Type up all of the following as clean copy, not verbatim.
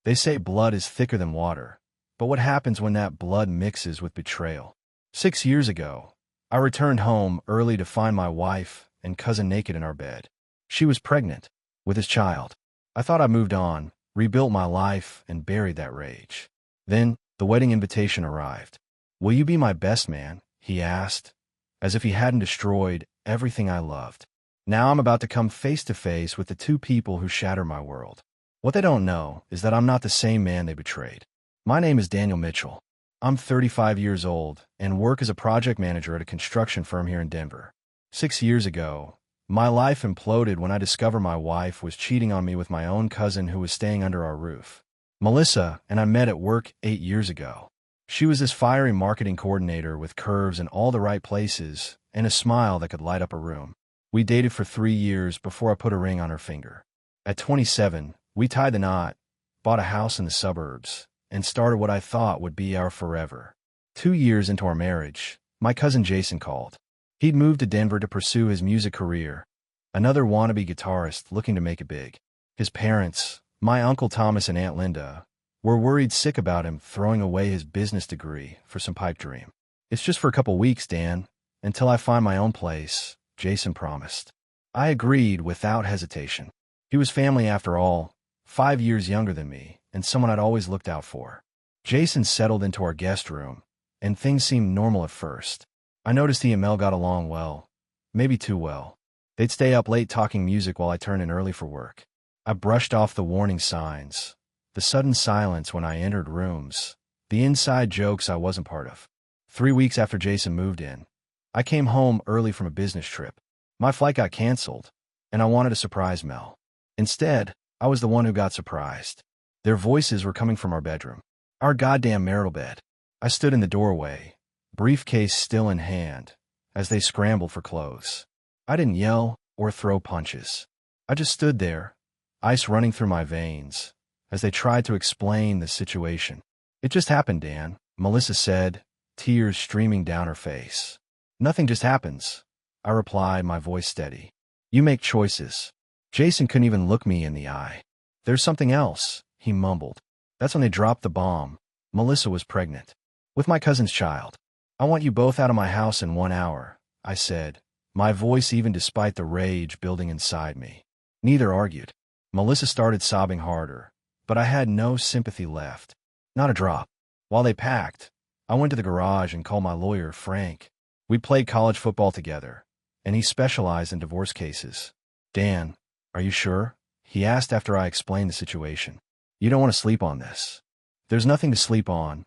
They say blood is thicker than water, but what happens when that blood mixes with betrayal? 6 years ago, I returned home early to find my wife and cousin naked in our bed. She was pregnant, with his child. I thought I moved on, rebuilt my life, and buried that rage. Then, the wedding invitation arrived. "Will you be my best man?" he asked, as if he hadn't destroyed everything I loved. Now I'm about to come face to face with the two people who shatter my world. What they don't know is that I'm not the same man they betrayed. My name is Daniel Mitchell. I'm 35 years old and work as a project manager at a construction firm here in Denver. 6 years ago, my life imploded when I discovered my wife was cheating on me with my own cousin who was staying under our roof. Melissa and I met at work 8 years ago. She was this fiery marketing coordinator with curves in all the right places and a smile that could light up a room. We dated for 3 years before I put a ring on her finger. At 27, we tied the knot, bought a house in the suburbs, and started what I thought would be our forever. 2 years into our marriage, my cousin Jason called. He'd moved to Denver to pursue his music career, another wannabe guitarist looking to make it big. His parents, my Uncle Thomas and Aunt Linda, were worried sick about him throwing away his business degree for some pipe dream. "It's just for a couple weeks, Dan, until I find my own place," Jason promised. I agreed without hesitation. He was family after all, 5 years younger than me, and someone I'd always looked out for. Jason settled into our guest room, and things seemed normal at first. I noticed he and Mel got along well, maybe too well. They'd stay up late talking music while I turned in early for work. I brushed off the warning signs, the sudden silence when I entered rooms, the inside jokes I wasn't part of. 3 weeks after Jason moved in, I came home early from a business trip. My flight got canceled, and I wanted to surprise Mel. Instead, I was the one who got surprised. Their voices were coming from our bedroom, our goddamn marital bed. I stood in the doorway, briefcase still in hand, as they scrambled for clothes. I didn't yell or throw punches. I just stood there, ice running through my veins, as they tried to explain the situation. "It just happened, Dan," Melissa said, tears streaming down her face. "Nothing just happens," I replied, my voice steady. "You make choices." Jason couldn't even look me in the eye. "There's something else," he mumbled. "That's when they dropped the bomb. Melissa was pregnant. With my cousin's child. I want you both out of my house in 1 hour," I said, my voice even despite the rage building inside me. Neither argued. Melissa started sobbing harder, but I had no sympathy left. Not a drop. While they packed, I went to the garage and called my lawyer, Frank. We played college football together, and he specialized in divorce cases. "Dan, are you sure?" he asked after I explained the situation. "You don't want to sleep on this." "There's nothing to sleep on,"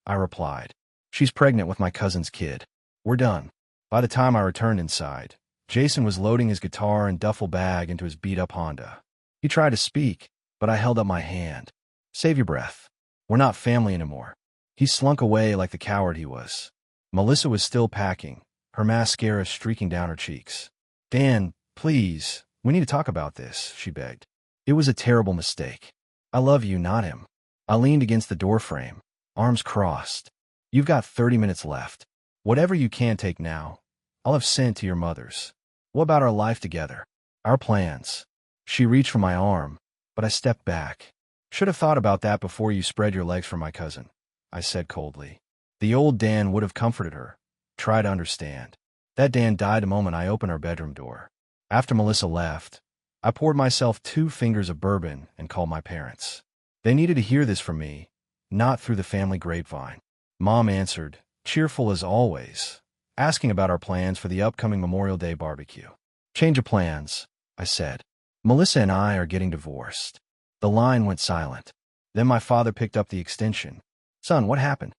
I replied. "She's pregnant with my cousin's kid. We're done." By the time I returned inside, Jason was loading his guitar and duffel bag into his beat-up Honda. He tried to speak, but I held up my hand. "Save your breath. We're not family anymore." He slunk away like the coward he was. Melissa was still packing, her mascara streaking down her cheeks. "Dan, please, we need to talk about this," she begged. "It was a terrible mistake. I love you, not him." I leaned against the doorframe, arms crossed. "You've got 30 minutes left. Whatever you can take now, I'll have sent to your mother's. What about our life together? Our plans?" She reached for my arm, but I stepped back. "Should have thought about that before you spread your legs for my cousin," I said coldly. The old Dan would have comforted her, try to understand. That Dan died the moment I opened our bedroom door. After Melissa left, I poured myself 2 fingers of bourbon and called my parents. They needed to hear this from me, not through the family grapevine. Mom answered, cheerful as always, asking about our plans for the upcoming Memorial Day barbecue. "Change of plans," I said. "Melissa and I are getting divorced." The line went silent. Then my father picked up the extension. "Son, what happened?"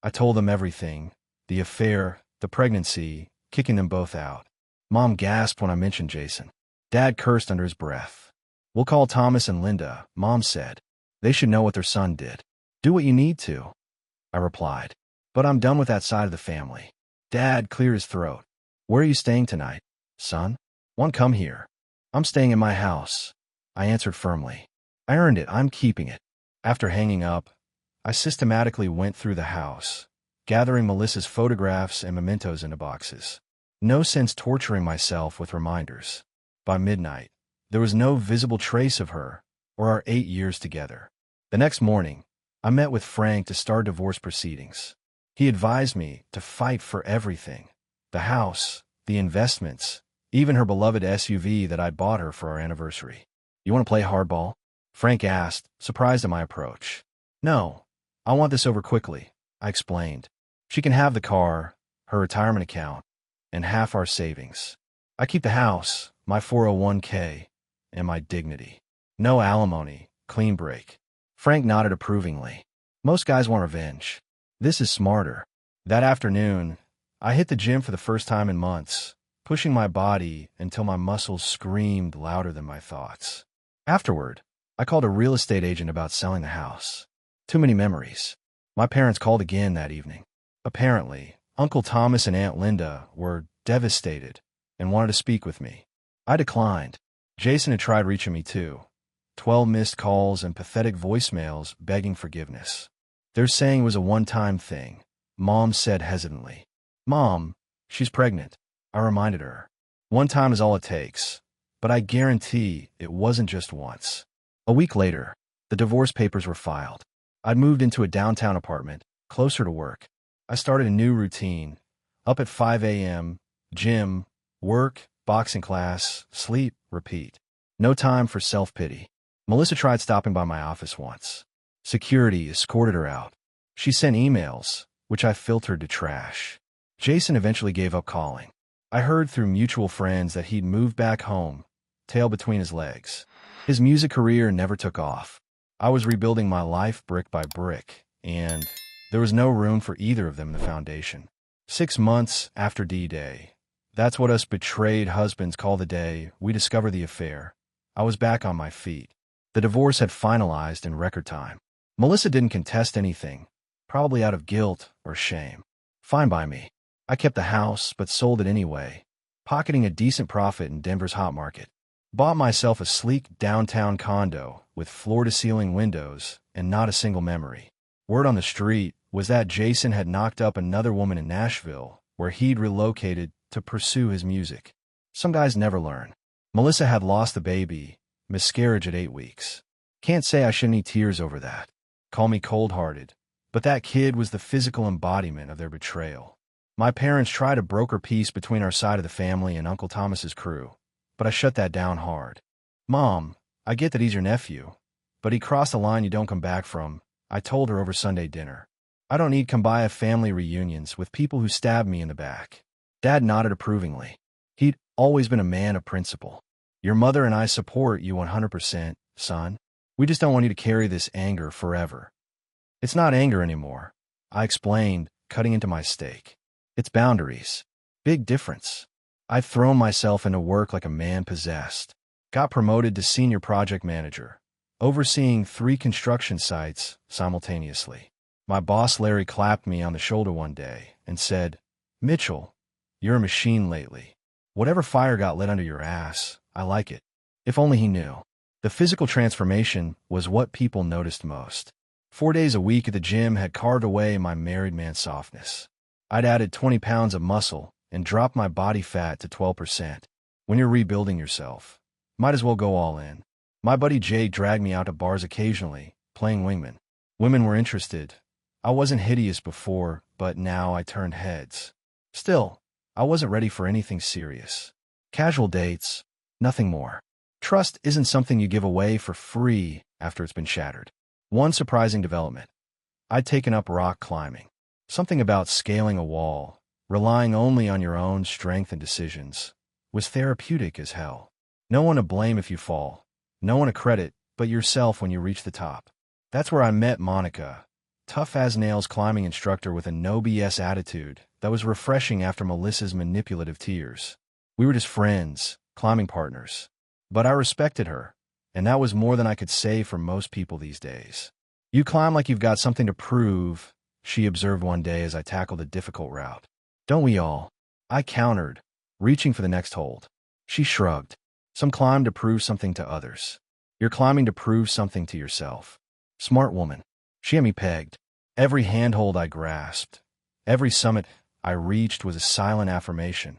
I told them everything, the affair, the pregnancy, kicking them both out. Mom gasped when I mentioned Jason. Dad cursed under his breath. "We'll call Thomas and Linda," Mom said. "They should know what their son did." "Do what you need to," I replied. "But I'm done with that side of the family." Dad cleared his throat. "Where are you staying tonight, son?" "Won't come here. I'm staying in my house," I answered firmly. "I earned it. I'm keeping it." After hanging up, I systematically went through the house, gathering Melissa's photographs and mementos into boxes. No sense torturing myself with reminders. By midnight, there was no visible trace of her or our 8 years together. The next morning, I met with Frank to start divorce proceedings. He advised me to fight for everything: the house, the investments, even her beloved SUV that I'd bought her for our anniversary. "You want to play hardball?" Frank asked, surprised at my approach. "No, I want this over quickly," I explained. "She can have the car, her retirement account, and half our savings. I keep the house, my 401k, and my dignity. No alimony, clean break." Frank nodded approvingly. Most guys want revenge. This is smarter. That afternoon, I hit the gym for the first time in months, pushing my body until my muscles screamed louder than my thoughts. Afterward, I called a real estate agent about selling the house. Too many memories. My parents called again that evening. Apparently, Uncle Thomas and Aunt Linda were devastated and wanted to speak with me. I declined. Jason had tried reaching me too. 12 missed calls and pathetic voicemails begging forgiveness. They're saying it was a one-time thing, Mom said hesitantly. "Mom, she's pregnant," I reminded her. "One time is all it takes, but I guarantee it wasn't just once." A week later, the divorce papers were filed. I'd moved into a downtown apartment, closer to work. I started a new routine: up at 5 a.m., gym, work, boxing class, sleep, repeat. No time for self-pity. Melissa tried stopping by my office once. Security escorted her out. She sent emails, which I filtered to trash. Jason eventually gave up calling. I heard through mutual friends that he'd moved back home, tail between his legs. His music career never took off. I was rebuilding my life brick by brick, and there was no room for either of them in the foundation. 6 months after D-Day, that's what us betrayed husbands call the day we discover the affair, I was back on my feet. The divorce had finalized in record time. Melissa didn't contest anything, probably out of guilt or shame. Fine by me. I kept the house, but sold it anyway, pocketing a decent profit in Denver's hot market. Bought myself a sleek downtown condo with floor-to-ceiling windows and not a single memory. Word on the street was that Jason had knocked up another woman in Nashville, where he'd relocated to pursue his music. Some guys never learn. Melissa had lost the baby, miscarriage at 8 weeks. Can't say I shed any tears over that. Call me cold-hearted, but that kid was the physical embodiment of their betrayal. My parents tried to broker peace between our side of the family and Uncle Thomas's crew, but I shut that down hard. "Mom, I get that he's your nephew, but he crossed a line you don't come back from," I told her over Sunday dinner. "I don't need Kumbaya family reunions with people who stabbed me in the back." Dad nodded approvingly. He'd always been a man of principle. "Your mother and I support you 100%, son. We just don't want you to carry this anger forever." "It's not anger anymore," I explained, cutting into my steak. "It's boundaries. Big difference. I've thrown myself into work like a man possessed. Got promoted to senior project manager, overseeing 3 construction sites simultaneously. My boss Larry clapped me on the shoulder one day and said, "Mitchell, you're a machine lately. Whatever fire got lit under your ass, I like it." If only he knew. The physical transformation was what people noticed most. 4 days a week at the gym had carved away my married man softness. I'd added 20 pounds of muscle and dropped my body fat to 12%. When you're rebuilding yourself, might as well go all in. My buddy Jay dragged me out to bars occasionally, playing wingman. Women were interested. I wasn't hideous before, but now I turned heads. Still, I wasn't ready for anything serious. Casual dates, nothing more. Trust isn't something you give away for free after it's been shattered. One surprising development: I'd taken up rock climbing. Something about scaling a wall, relying only on your own strength and decisions, was therapeutic as hell. No one to blame if you fall. No one to credit but yourself when you reach the top. That's where I met Monica, tough-as-nails climbing instructor with a no-BS attitude that was refreshing after Melissa's manipulative tears. We were just friends, climbing partners. But I respected her, and that was more than I could say for most people these days. "You climb like you've got something to prove," she observed one day as I tackled a difficult route. "Don't we all?" I countered, reaching for the next hold. She shrugged. "Some climb to prove something to others. You're climbing to prove something to yourself." Smart woman. She had me pegged. Every handhold I grasped, every summit I reached was a silent affirmation.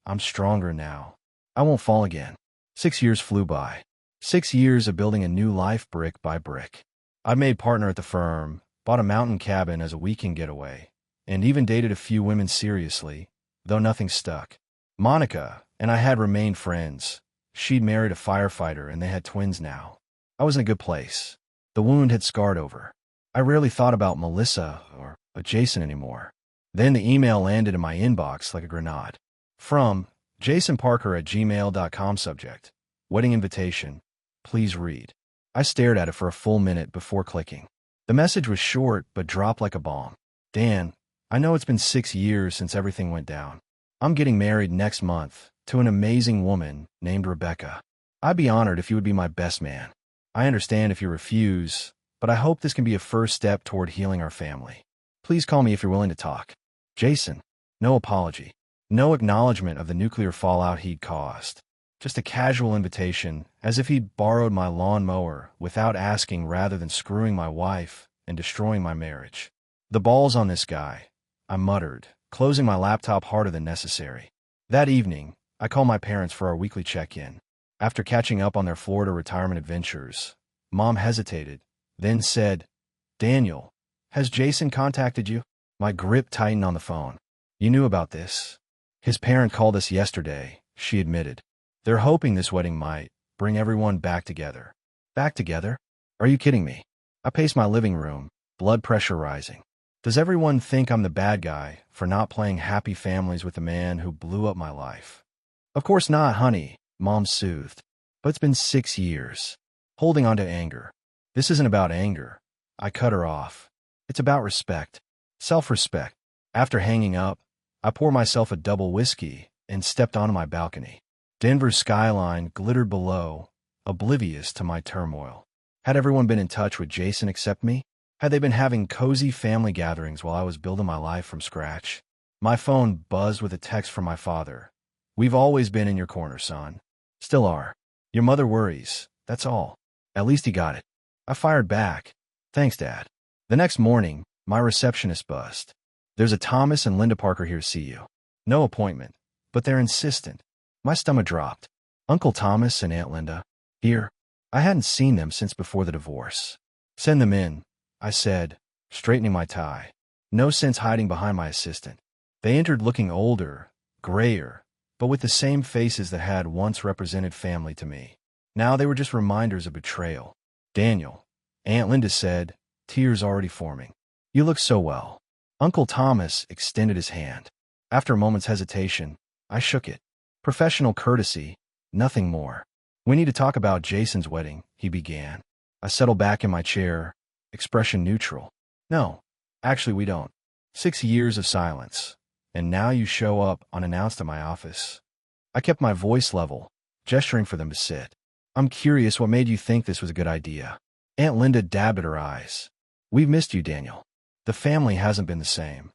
I'm stronger now. I won't fall again. 6 years flew by. 6 years of building a new life brick by brick. I'd made partner at the firm, bought a mountain cabin as a weekend getaway, and even dated a few women seriously, though nothing stuck. Monica and I had remained friends. She'd married a firefighter and they had twins now. I was in a good place. The wound had scarred over. I rarely thought about Melissa or Jason anymore. Then the email landed in my inbox like a grenade. From jasonparker@gmail.com. Subject: wedding invitation. Please read. I stared at it for a full minute before clicking. The message was short but dropped like a bomb. Dan, I know it's been 6 years since everything went down. I'm getting married next month to an amazing woman named Rebecca. I'd be honored if you would be my best man. I understand if you refuse, but I hope this can be a first step toward healing our family. Please call me if you're willing to talk. Jason. No apology. No acknowledgement of the nuclear fallout he'd caused. Just a casual invitation, as if he'd borrowed my lawnmower without asking rather than screwing my wife and destroying my marriage. The ball's on this guy, I muttered, closing my laptop harder than necessary. That evening, I called my parents for our weekly check-in. After catching up on their Florida retirement adventures, Mom hesitated, then said, Daniel, has Jason contacted you? My grip tightened on the phone. You knew about this. His parent called us yesterday, she admitted. They're hoping this wedding might bring everyone back together. Back together? Are you kidding me? I paced my living room, blood pressure rising. Does everyone think I'm the bad guy for not playing happy families with the man who blew up my life? Of course not, honey, Mom soothed. But it's been 6 years. Holding on to anger. This isn't about anger. I cut her off. It's about respect. Self-respect. After hanging up, I poured myself a double whiskey and stepped onto my balcony. Denver's skyline glittered below, oblivious to my turmoil. Had everyone been in touch with Jason except me? Had they been having cozy family gatherings while I was building my life from scratch? My phone buzzed with a text from my father. We've always been in your corner, son. Still are. Your mother worries, that's all. At least he got it. I fired back. Thanks, Dad. The next morning, my receptionist buzzed. There's a Thomas and Linda Parker here to see you. No appointment, but they're insistent. My stomach dropped. Uncle Thomas and Aunt Linda. Here. I hadn't seen them since before the divorce. Send them in, I said, straightening my tie. No sense hiding behind my assistant. They entered looking older, grayer, but with the same faces that had once represented family to me. Now they were just reminders of betrayal. Daniel, Aunt Linda said, tears already forming. You look so well. Uncle Thomas extended his hand. After a moment's hesitation, I shook it. Professional courtesy, nothing more. We need to talk about Jason's wedding, he began. I settled back in my chair, expression neutral. No, actually we don't. 6 years of silence. And now you show up unannounced at my office. I kept my voice level, gesturing for them to sit. I'm curious what made you think this was a good idea. Aunt Linda dabbed at her eyes. We've missed you, Daniel. The family hasn't been the same.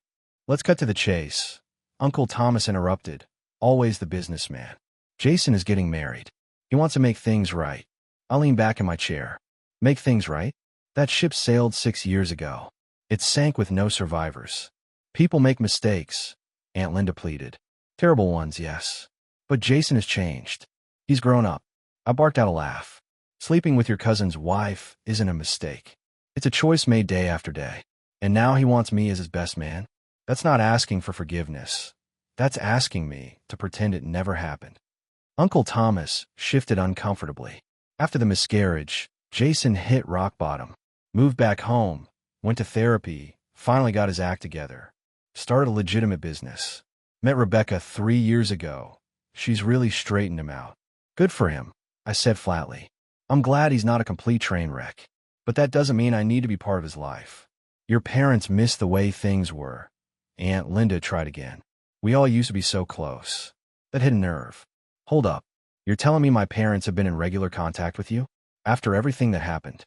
Let's cut to the chase. Uncle Thomas interrupted, always the businessman. Jason is getting married. He wants to make things right. I leaned back in my chair. Make things right? That ship sailed 6 years ago. It sank with no survivors. People make mistakes, Aunt Linda pleaded. Terrible ones, yes. But Jason has changed. He's grown up. I barked out a laugh. Sleeping with your cousin's wife isn't a mistake. It's a choice made day after day. And now he wants me as his best man? That's not asking for forgiveness. That's asking me to pretend it never happened. Uncle Thomas shifted uncomfortably. After the miscarriage, Jason hit rock bottom. Moved back home, went to therapy, finally got his act together. Started a legitimate business. Met Rebecca 3 years ago. She's really straightened him out. Good for him, I said flatly. I'm glad he's not a complete train wreck. But that doesn't mean I need to be part of his life. Your parents missed the way things were. Aunt Linda tried again. We all used to be so close. That hit a nerve. Hold up. You're telling me my parents have been in regular contact with you? After everything that happened?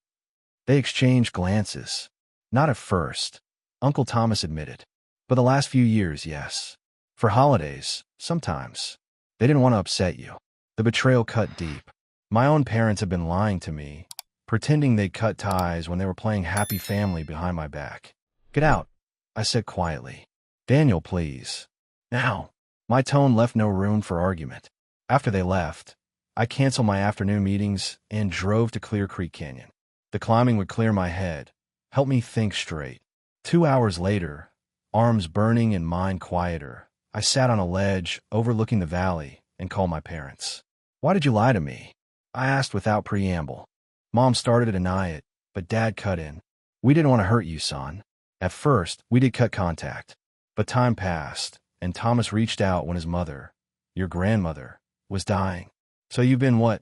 They exchanged glances. Not at first, Uncle Thomas admitted. But the last few years, yes. For holidays, sometimes. They didn't want to upset you. The betrayal cut deep. My own parents have been lying to me, pretending they'd cut ties when they were playing happy family behind my back. Get out, I said quietly. Daniel, please. Now. My tone left no room for argument. After they left, I canceled my afternoon meetings and drove to Clear Creek Canyon. The climbing would clear my head, help me think straight. 2 hours later, arms burning and mind quieter, I sat on a ledge overlooking the valley and called my parents. "Why did you lie to me?" I asked without preamble. Mom started to deny it, but Dad cut in. "We didn't want to hurt you, son." At first, we did cut contact. But time passed, and Thomas reached out when his mother, your grandmother, was dying. "So you've been what?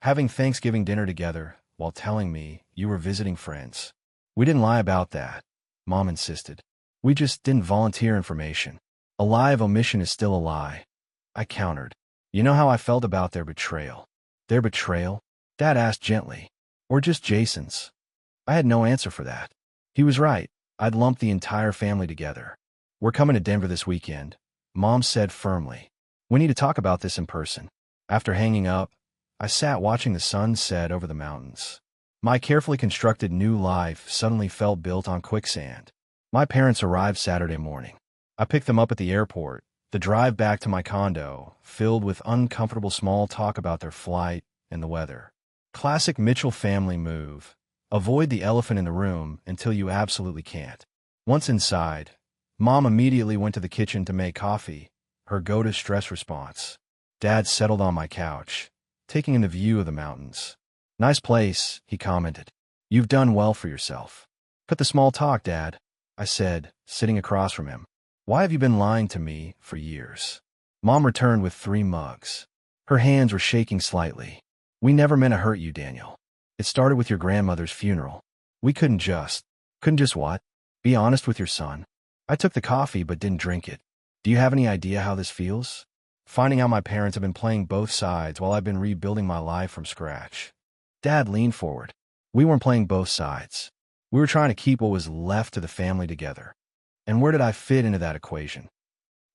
Having Thanksgiving dinner together while telling me you were visiting friends." "We didn't lie about that," Mom insisted. "We just didn't volunteer information. A lie of omission is still a lie." I countered. "You know how I felt about their betrayal." "Their betrayal?" Dad asked gently. "Or just Jason's?" I had no answer for that. He was right. I'd lumped the entire family together. "We're coming to Denver this weekend," Mom said firmly. "We need to talk about this in person." After hanging up, I sat watching the sun set over the mountains. My carefully constructed new life suddenly felt built on quicksand. My parents arrived Saturday morning. I picked them up at the airport. The drive back to my condo, filled with uncomfortable small talk about their flight and the weather. Classic Mitchell family move. Avoid the elephant in the room until you absolutely can't. Once inside, Mom immediately went to the kitchen to make coffee, her go-to stress response. Dad settled on my couch, taking in the view of the mountains. "Nice place," he commented. "You've done well for yourself." "Cut the small talk, Dad," I said, sitting across from him. "Why have you been lying to me for years?" Mom returned with 3 mugs. Her hands were shaking slightly. "We never meant to hurt you, Daniel. It started with your grandmother's funeral. We couldn't just what? Be honest with your son." I took the coffee but didn't drink it. "Do you have any idea how this feels? Finding out my parents have been playing both sides while I've been rebuilding my life from scratch." Dad leaned forward. "We weren't playing both sides. We were trying to keep what was left of the family together. And where did I fit into that equation?"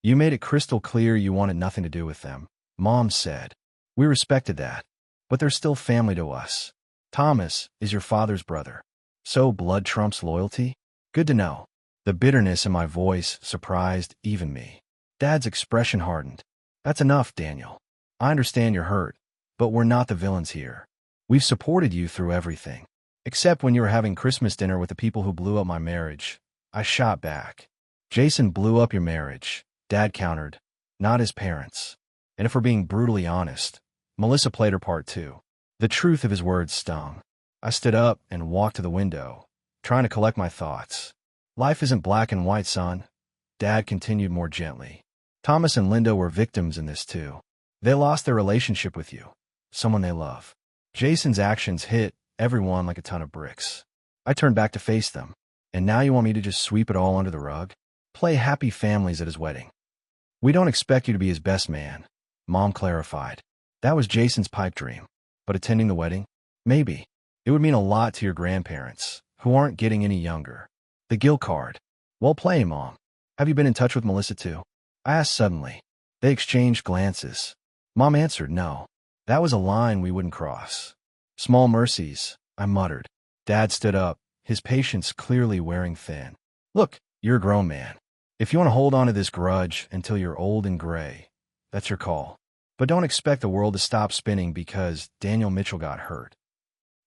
"You made it crystal clear you wanted nothing to do with them," Mom said. "We respected that. But they're still family to us. Thomas is your father's brother. So blood trumps loyalty? Good to know." The bitterness in my voice surprised even me. Dad's expression hardened. "That's enough, Daniel. I understand you're hurt, but we're not the villains here. We've supported you through everything. Except when you were having Christmas dinner with the people who blew up my marriage." I shot back. "Jason blew up your marriage," Dad countered, "not his parents. And if we're being brutally honest, Melissa played her part too." The truth of his words stung. I stood up and walked to the window, trying to collect my thoughts. "Life isn't black and white, son," Dad continued more gently. "Thomas and Linda were victims in this too. They lost their relationship with you, someone they love. Jason's actions hit everyone like a ton of bricks. I turned back to face them. And now you want me to just sweep it all under the rug? Play happy families at his wedding." "We don't expect you to be his best man," Mom clarified. "That was Jason's pipe dream. But attending the wedding? Maybe. It would mean a lot to your grandparents, who aren't getting any younger." The guilt card. "Well played, Mom. Have you been in touch with Melissa too?" I asked suddenly. They exchanged glances. Mom answered no. That was a line we wouldn't cross. "Small mercies," I muttered. Dad stood up, his patience clearly wearing thin. "Look, you're a grown man. If you want to hold on to this grudge until you're old and gray, that's your call. But don't expect the world to stop spinning because Daniel Mitchell got hurt."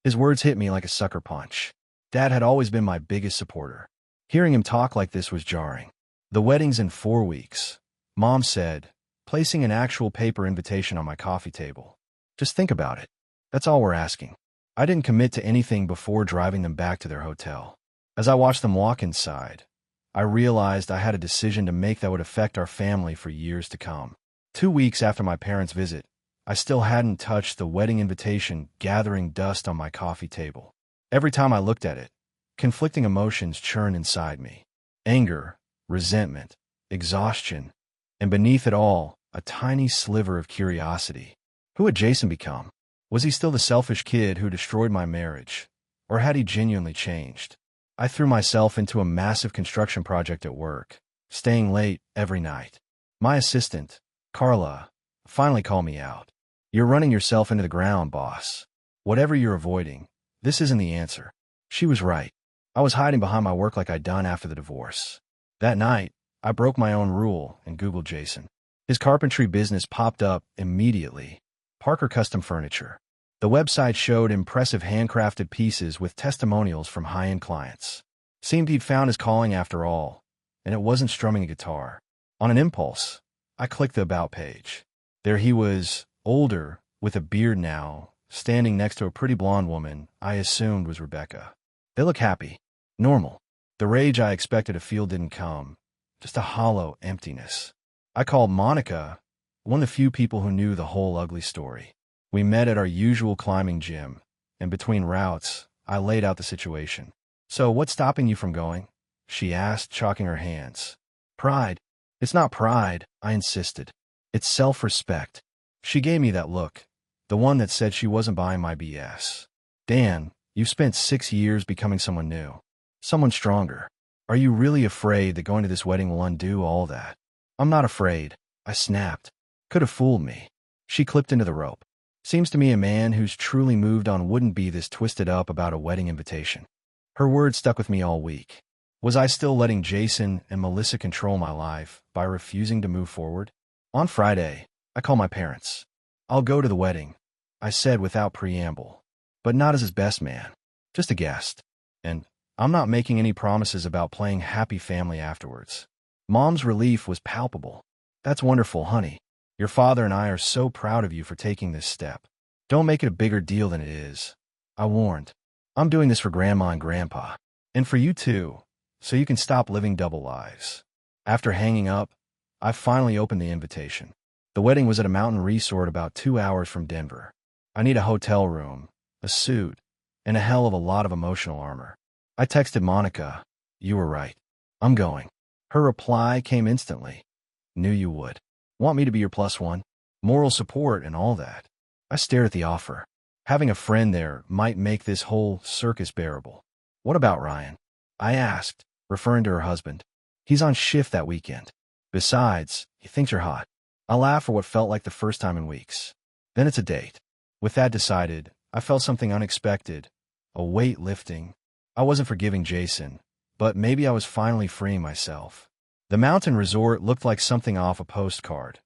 His words hit me like a sucker punch. Dad had always been my biggest supporter. Hearing him talk like this was jarring. "The wedding's in 4 weeks," Mom said, placing an actual paper invitation on my coffee table. "Just think about it. That's all we're asking." I didn't commit to anything before driving them back to their hotel. As I watched them walk inside, I realized I had a decision to make that would affect our family for years to come. 2 weeks after my parents' visit, I still hadn't touched the wedding invitation gathering dust on my coffee table. Every time I looked at it, conflicting emotions churned inside me. Anger, resentment, exhaustion, and beneath it all, a tiny sliver of curiosity. Who had Jason become? Was he still the selfish kid who destroyed my marriage? Or had he genuinely changed? I threw myself into a massive construction project at work, staying late every night. My assistant, Carla, finally called me out. "You're running yourself into the ground, boss. Whatever you're avoiding, this isn't the answer." She was right. I was hiding behind my work like I'd done after the divorce. That night, I broke my own rule and Googled Jason. His carpentry business popped up immediately. Parker Custom Furniture. The website showed impressive handcrafted pieces with testimonials from high-end clients. Seemed he'd found his calling after all, and it wasn't strumming a guitar. On an impulse, I clicked the About page. There he was, older, with a beard now, standing next to a pretty blonde woman I assumed was Rebecca. They look happy. Normal. The rage I expected to feel didn't come. Just a hollow emptiness. I called Monica, one of the few people who knew the whole ugly story. We met at our usual climbing gym, and between routes, I laid out the situation. "So what's stopping you from going?" she asked, chalking her hands. "Pride." "It's not pride," I insisted. "It's self-respect." She gave me that look, the one that said she wasn't buying my BS. "Dan, you've spent 6 years becoming someone new. Someone stronger. Are you really afraid that going to this wedding will undo all that?" "I'm not afraid," I snapped. Could have fooled me. She clipped into the rope. "Seems to me a man who's truly moved on wouldn't be this twisted up about a wedding invitation." Her words stuck with me all week. Was I still letting Jason and Melissa control my life by refusing to move forward? On Friday, I called my parents. "I'll go to the wedding," I said without preamble, "but not as his best man. Just a guest. And I'm not making any promises about playing happy family afterwards." Mom's relief was palpable. "That's wonderful, honey. Your father and I are so proud of you for taking this step. Don't make it a bigger deal than it is," I warned. "I'm doing this for Grandma and Grandpa. And for you too, so you can stop living double lives." After hanging up, I finally opened the invitation. The wedding was at a mountain resort about 2 hours from Denver. I need a hotel room, a suit, and a hell of a lot of emotional armor. I texted Monica, "You were right. I'm going." Her reply came instantly. "Knew you would. Want me to be your +1? Moral support and all that." I stared at the offer. Having a friend there might make this whole circus bearable. "What about Ryan?" I asked, referring to her husband. "He's on shift that weekend. Besides, he thinks you're hot." I laughed for what felt like the first time in weeks. "Then it's a date." With that decided, I felt something unexpected, a weight lifting. I wasn't forgiving Jason, but maybe I was finally freeing myself. The mountain resort looked like something off a postcard.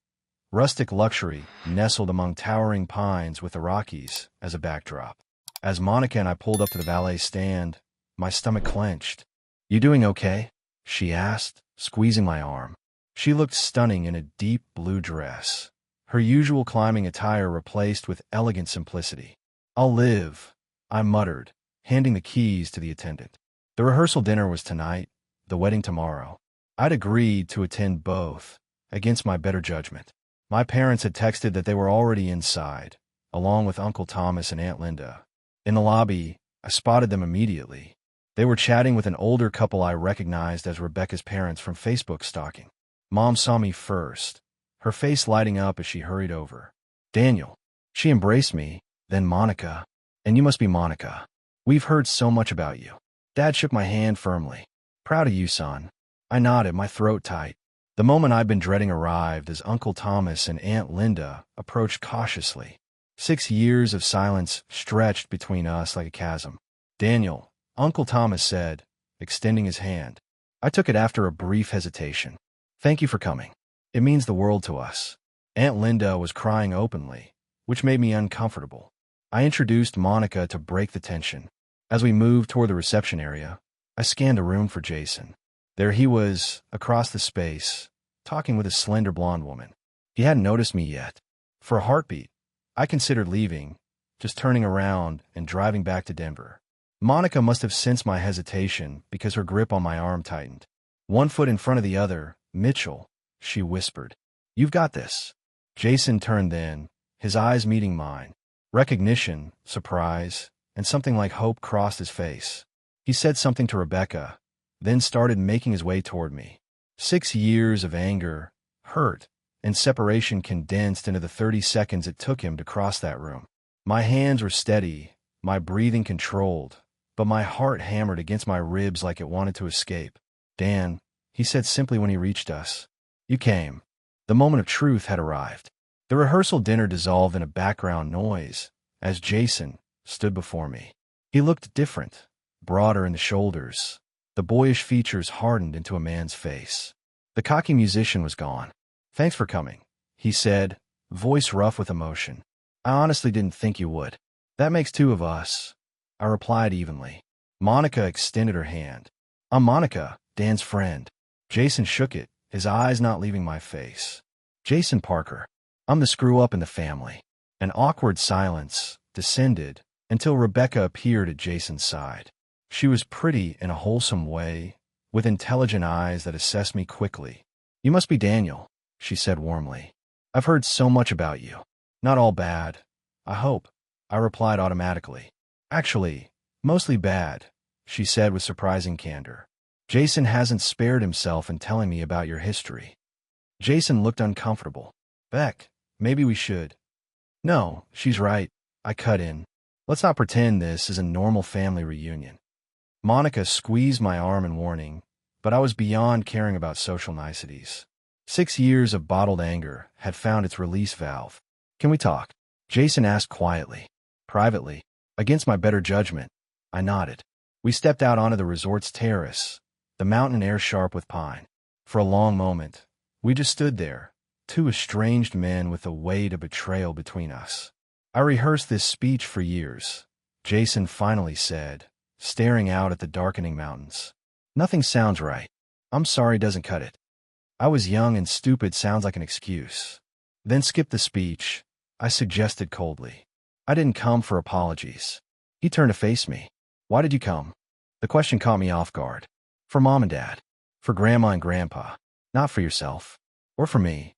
Rustic luxury nestled among towering pines with the Rockies as a backdrop. As Monica and I pulled up to the valet stand, my stomach clenched. "You doing okay?" she asked, squeezing my arm. She looked stunning in a deep blue dress, her usual climbing attire replaced with elegant simplicity. "I'll live," I muttered, handing the keys to the attendant. The rehearsal dinner was tonight, the wedding tomorrow. I'd agreed to attend both, against my better judgment. My parents had texted that they were already inside, along with Uncle Thomas and Aunt Linda. In the lobby, I spotted them immediately. They were chatting with an older couple I recognized as Rebecca's parents from Facebook stalking. Mom saw me first, her face lighting up as she hurried over. "Daniel." She embraced me, then Monica. "And you must be Monica. We've heard so much about you." Dad shook my hand firmly. "Proud of you, son." I nodded, my throat tight. The moment I'd been dreading arrived as Uncle Thomas and Aunt Linda approached cautiously. 6 years of silence stretched between us like a chasm. "Daniel," Uncle Thomas said, extending his hand. I took it after a brief hesitation. "Thank you for coming. It means the world to us." Aunt Linda was crying openly, which made me uncomfortable. I introduced Monica to break the tension. As we moved toward the reception area, I scanned the room for Jason. There he was, across the space, talking with a slender blonde woman. He hadn't noticed me yet. For a heartbeat, I considered leaving, just turning around and driving back to Denver. Monica must have sensed my hesitation because her grip on my arm tightened. "One foot in front of the other, Mitchell," she whispered. "You've got this." Jason turned then, his eyes meeting mine. Recognition, surprise, and something like hope crossed his face. He said something to Rebecca, then started making his way toward me. 6 years of anger, hurt, and separation condensed into the 30 seconds it took him to cross that room. My hands were steady, my breathing controlled, but my heart hammered against my ribs like it wanted to escape. "Dan," he said simply when he reached us. "You came." The moment of truth had arrived. The rehearsal dinner dissolved in a background noise as Jason stood before me. He looked different, broader in the shoulders. The boyish features hardened into a man's face. The cocky musician was gone. "Thanks for coming," he said, voice rough with emotion. "I honestly didn't think you would." That makes two of us, I replied evenly. Monica extended her hand. I'm Monica, Dan's friend. Jason shook it, his eyes not leaving my face. Jason Parker. I'm the screw-up in the family. An awkward silence descended until Rebecca appeared at Jason's side. She was pretty in a wholesome way, with intelligent eyes that assessed me quickly. You must be Daniel, she said warmly. I've heard so much about you. Not all bad, I hope, I replied automatically. Actually, mostly bad, she said with surprising candor. Jason hasn't spared himself in telling me about your history. Jason looked uncomfortable. Beck, maybe we should. No, she's right, I cut in. Let's not pretend this is a normal family reunion. Monica squeezed my arm in warning, but I was beyond caring about social niceties. 6 years of bottled anger had found its release valve. Can we talk? Jason asked quietly. Privately, against my better judgment, I nodded. We stepped out onto the resort's terrace, the mountain air sharp with pine. For a long moment, we just stood there, two estranged men with a weight of betrayal between us. I rehearsed this speech for years, Jason finally said, staring out at the darkening mountains. Nothing sounds right. I'm sorry doesn't cut it. I was young and stupid sounds like an excuse. Then skip the speech, I suggested coldly. I didn't come for apologies. He turned to face me. Why did you come? The question caught me off guard. For Mom and Dad. For Grandma and Grandpa. Not for yourself. Or for me.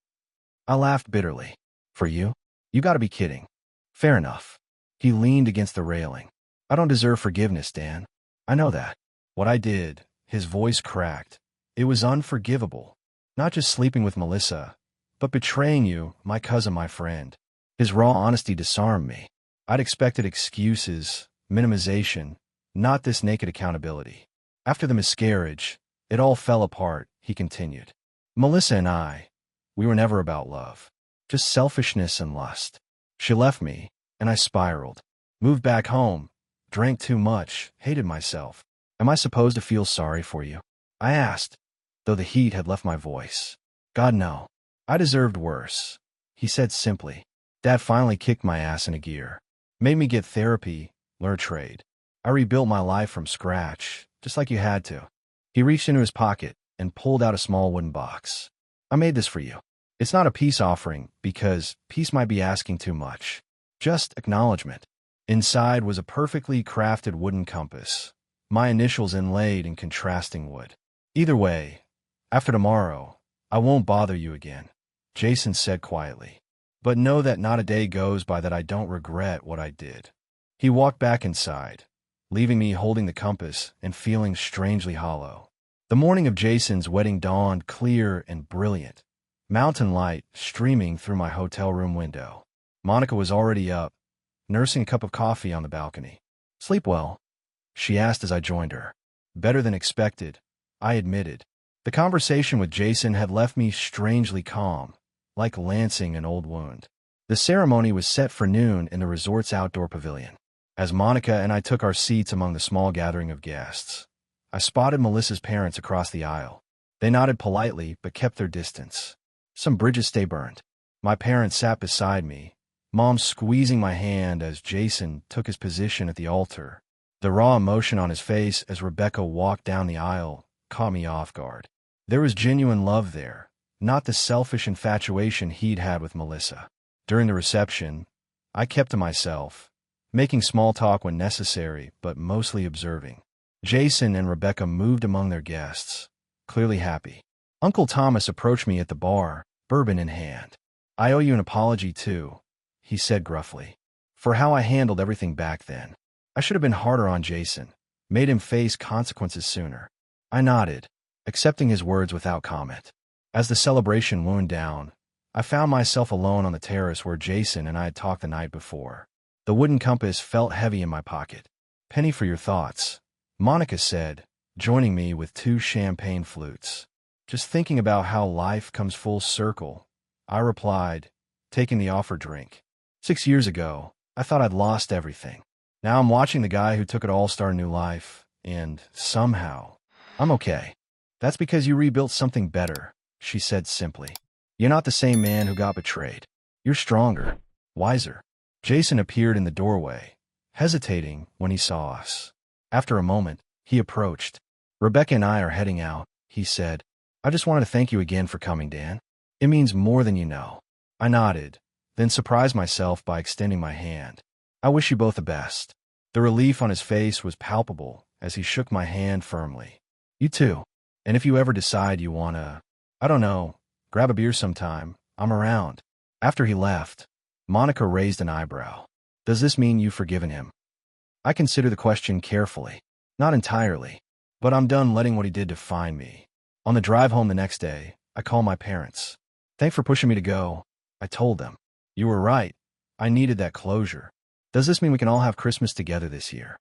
I laughed bitterly. For you? You gotta be kidding. Fair enough. He leaned against the railing. I don't deserve forgiveness, Dan. I know that. What I did, his voice cracked. It was unforgivable. Not just sleeping with Melissa, but betraying you, my cousin, my friend. His raw honesty disarmed me. I'd expected excuses, minimization, not this naked accountability. After the miscarriage, it all fell apart, he continued. Melissa and I, we were never about love. Just selfishness and lust. She left me, and I spiraled. Moved back home, drank too much, hated myself. Am I supposed to feel sorry for you? I asked, though the heat had left my voice. God, no. I deserved worse, he said simply. Dad finally kicked my ass into gear. Made me get therapy, learn a trade. I rebuilt my life from scratch, just like you had to. He reached into his pocket and pulled out a small wooden box. I made this for you. It's not a peace offering, because peace might be asking too much. Just acknowledgement. Inside was a perfectly crafted wooden compass, my initials inlaid in contrasting wood. Either way, after tomorrow, I won't bother you again, Jason said quietly. But know that not a day goes by that I don't regret what I did. He walked back inside, leaving me holding the compass and feeling strangely hollow. The morning of Jason's wedding dawned clear and brilliant, mountain light streaming through my hotel room window. Monica was already up, nursing a cup of coffee on the balcony. Sleep well? She asked as I joined her. Better than expected, I admitted. The conversation with Jason had left me strangely calm, like lancing an old wound. The ceremony was set for noon in the resort's outdoor pavilion. As Monica and I took our seats among the small gathering of guests, I spotted Melissa's parents across the aisle. They nodded politely but kept their distance. Some bridges stay burned. My parents sat beside me, Mom squeezing my hand as Jason took his position at the altar. The raw emotion on his face as Rebecca walked down the aisle caught me off guard. There was genuine love there, not the selfish infatuation he'd had with Melissa. During the reception, I kept to myself, making small talk when necessary, but mostly observing. Jason and Rebecca moved among their guests, clearly happy. Uncle Thomas approached me at the bar, bourbon in hand. I owe you an apology, too, he said gruffly, for how I handled everything back then. I should have been harder on Jason, made him face consequences sooner. I nodded, accepting his words without comment. As the celebration wound down, I found myself alone on the terrace where Jason and I had talked the night before. The wooden compass felt heavy in my pocket. Penny for your thoughts, Monica said, joining me with 2 champagne flutes. Just thinking about how life comes full circle, I replied, taking the offered drink. 6 years ago, I thought I'd lost everything. Now I'm watching the guy who took it all start a new life, and somehow, I'm okay. That's because you rebuilt something better, she said simply. You're not the same man who got betrayed. You're stronger, wiser. Jason appeared in the doorway, hesitating when he saw us. After a moment, he approached. "Rebecca and I are heading out," he said. "I just wanted to thank you again for coming, Dan. It means more than you know." I nodded, then surprised myself by extending my hand. "I wish you both the best." The relief on his face was palpable as he shook my hand firmly. "You too. And if you ever decide you I don't know, grab a beer sometime, I'm around." After he left, Monica raised an eyebrow. "Does this mean you've forgiven him?" I considered the question carefully. Not entirely, but I'm done letting what he did define me. On the drive home the next day, I called my parents. "Thanks for pushing me to go," I told them. "You were right. I needed that closure. Does this mean we can all have Christmas together this year?"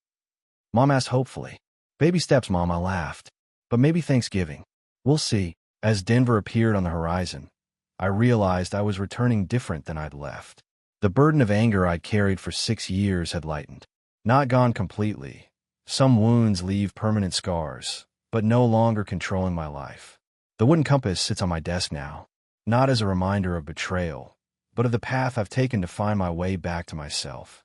Mom asked hopefully. "Baby steps, Mom," I laughed. "But maybe Thanksgiving. We'll see." As Denver appeared on the horizon, I realized I was returning different than I'd left. The burden of anger I'd carried for 6 years had lightened. Not gone completely. Some wounds leave permanent scars, but no longer controlling my life. The wooden compass sits on my desk now, not as a reminder of betrayal, but of the path I've taken to find my way back to myself.